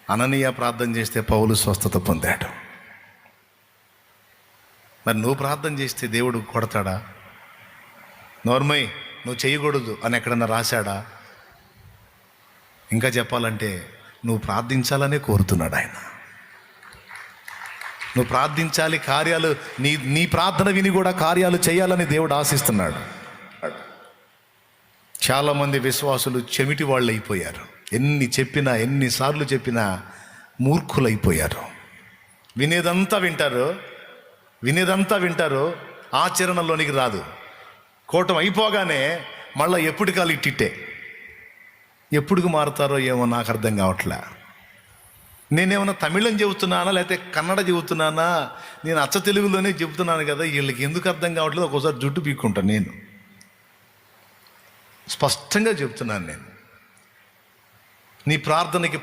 అననీయ ప్రార్థన చేస్తే పౌలు స్వస్థత పొందాడు. మరి నువ్వు ప్రార్థన చేస్తే దేవుడు కొడతాడా? నోర్మై నువ్వు చేయకూడదు అని ఎక్కడన్నా రాశాడా? ఇంకా చెప్పాలంటే నువ్వు ప్రార్థించాలనే కోరుతున్నాడు ఆయన. నువ్వు ప్రార్థించాలి, కార్యాలు నీ ప్రార్థన విని కూడా కార్యాలు చేయాలని దేవుడు ఆశిస్తున్నాడు. చాలామంది విశ్వాసులు చెమిటి వాళ్ళు అయిపోయారు. ఎన్నిసార్లు చెప్పినా మూర్ఖులైపోయారు. వినేదంతా వింటారు, ఆచరణలోనికి రాదు. కూటం అయిపోగానే మళ్ళీ ఎప్పటికాలు ఇట్టిట్టే. ఎప్పుడుకు మారుతారో ఏమో నాకు అర్థం కావట్లే. నేనేమన్నా తమిళం చెబుతున్నానా లేకపోతే కన్నడ చెబుతున్నానా? నేను అచ్చ తెలుగులోనే చెబుతున్నాను కదా, వీళ్ళకి ఎందుకు అర్థం కావట్లేదు? ఒక్కోసారి జుట్టు పీక్కుంటాను. నేను స్పష్టంగా చెప్తున్నాను. నేను నీ ప్రార్థనకి